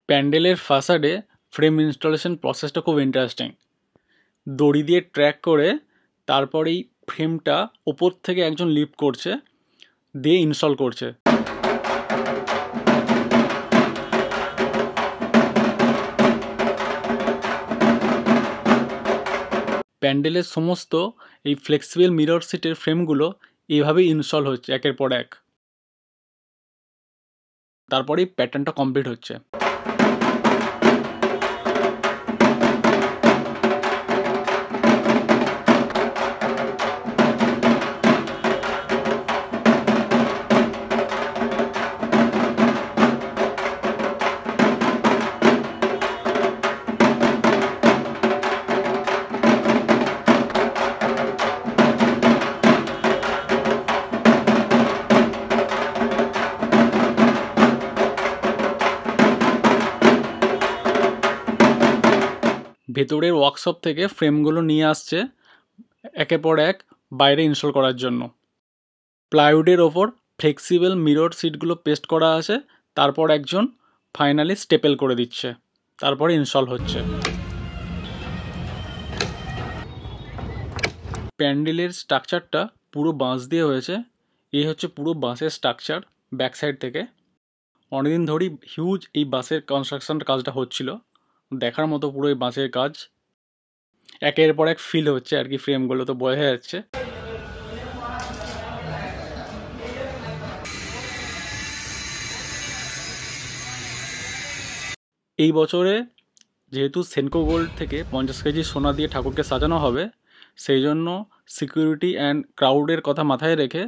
প্যান্ডেলের ফাসাডে frame installation প্রসেসটা খুব ইন্টারেস্টিং। দড়ি দিয়ে ট্র্যাক করে তারপর এই ফ্রেমটা ওপর থেকে একজন লিফট করছে, দিয়ে ইনস্টল করছে। প্যান্ডেলের সমস্ত এই ফ্লেক্সিবল মিরর সিটের ফ্রেমগুলো এভাবেই ইনস্টল হচ্ছে একের পর এক, তারপরেই প্যাটার্নটা কমপ্লিট হচ্ছে। ভেতরের ওয়ার্কশপ থেকে ফ্রেমগুলো নিয়ে আসছে একের পর এক বাইরে ইনস্টল করার জন্য। প্লাইউডের ওপর ফ্লেক্সিবল মিরর সিটগুলো পেস্ট করা আছে, তারপর একজন ফাইনালি স্টেপেল করে দিচ্ছে, তারপরে ইনস্টল হচ্ছে। প্যান্ডেলের স্ট্রাকচারটা পুরো বাঁশ দিয়ে হয়েছে। এই হচ্ছে পুরো বাঁশের স্ট্রাকচার ব্যাক সাইড থেকে। অনেকদিন ধরেই হিউজ এই বাঁশের কনস্ট্রাকশন কাজটা হচ্ছিল, দেখার মতো পুরো এই বাঁশের কাজ। একের পর এক ফিল হচ্ছে আর কি, ফ্রেমগুলো তো বোঝা যাচ্ছে। এই বছরে যেহেতু সেনকো গোল্ড থেকে 50 কেজি সোনা দিয়ে ঠাকুরকে সাজানো হবে, সেই জন্য সিকিউরিটি অ্যান্ড ক্রাউডের কথা মাথায় রেখে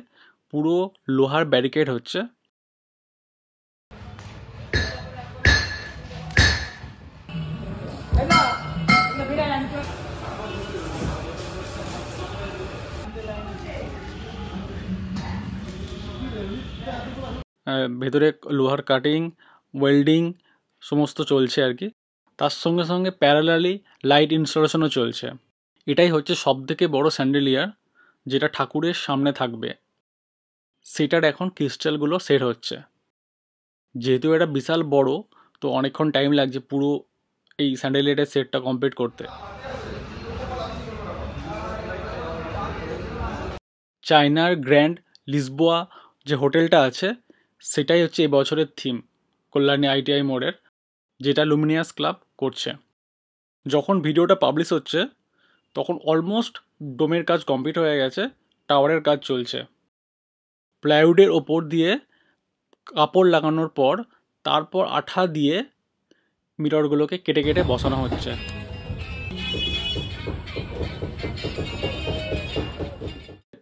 পুরো লোহার ব্যারিকেড হচ্ছে। ভেতরে লোহার কাটিং, ওয়েল্ডিং সমস্ত চলছে আর কি। তার সঙ্গে সঙ্গে প্যারালালি লাইট ইনস্টলেশনও চলছে। এটাই হচ্ছে সবথেকে বড় স্যান্ডেলিয়ার, যেটা ঠাকুরের সামনে থাকবে। সেটার এখন ক্রিস্টালগুলো সেট হচ্ছে। যেহেতু এটা বিশাল বড়, তো অনেকক্ষণ টাইম লাগছে পুরো এই স্যান্ডেলিয়ারের সেটটা কমপ্লিট করতে। চায়নার গ্র্যান্ড লিসবোয়া যে হোটেলটা আছে, সেটাই হচ্ছে এই বছরের থিম কল্যাণী আইটিআই মোড়ের, যেটা লুমিনিয়াস ক্লাব করছে। যখন ভিডিওটা পাবলিশ হচ্ছে তখন অলমোস্ট ডোমের কাজ কমপ্লিট হয়ে গেছে, টাওয়ারের কাজ চলছে। প্লাইউডের ওপর দিয়ে কাপড় লাগানোর পর তারপর আঠা দিয়ে মিররগুলোকে কেটে কেটে বসানো হচ্ছে।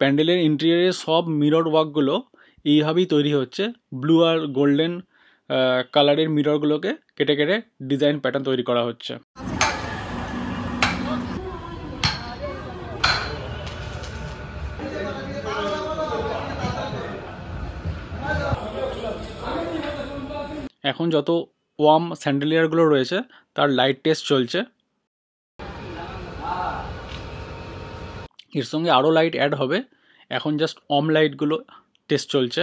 প্যান্ডেলের ইন্টেরিয়ারের সব মিরর ওয়ার্কগুলো এইভাবেই তৈরি হচ্ছে। ব্লু আর গোল্ডেন কালারের মিররগুলোকে কেটে কেটে ডিজাইন প্যাটার্ন তৈরি করা হচ্ছে। এখন যত ওয়ার্ম স্যান্ডেলিয়ারগুলো রয়েছে তার লাইট টেস্ট চলছে। এর সঙ্গে আরও লাইট অ্যাড হবে। এখন জাস্ট ওয়ার্ম লাইটগুলো টেস্ট চলছে।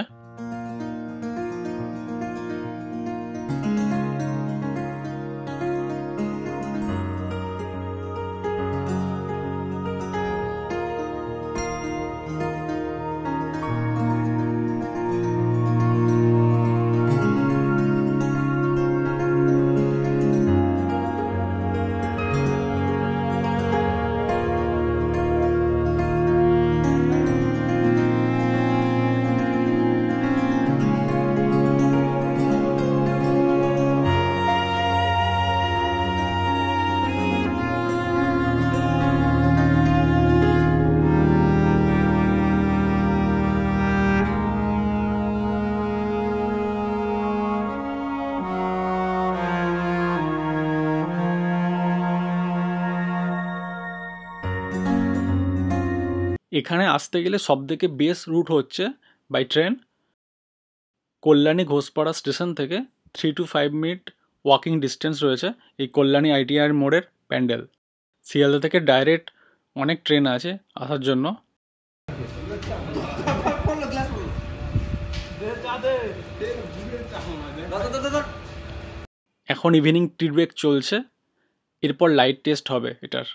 এখানে আসতে গেলে সবথেকে বেস্ট রুট হচ্ছে by train. Kalyani Ghoshpara station থেকে 3 to 5 মিনিট ওয়াকিং ডিস্টেন্স রয়েছে এই কল্যাণী আইটিআই মোড়ের প্যান্ডেল। শিয়ালদা থেকে ডাইরেক্ট অনেক ট্রেন আছে আসার জন্য। এখন ইভিনিং টি ব্রেক চলছে, এরপর লাইট টেস্ট হবে এটার।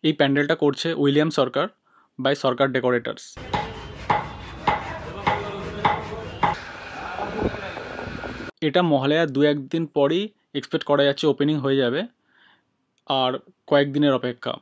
এই প্যান্ডেলটা করছে William Sarkar by Sarkar decorators. এটা মহালয়ার 2-1 দিন পরই এক্সপেক্ট করা যাচ্ছে ওপেনিং হয়ে যাবে, আর কয়েকদিনের অপেক্ষা।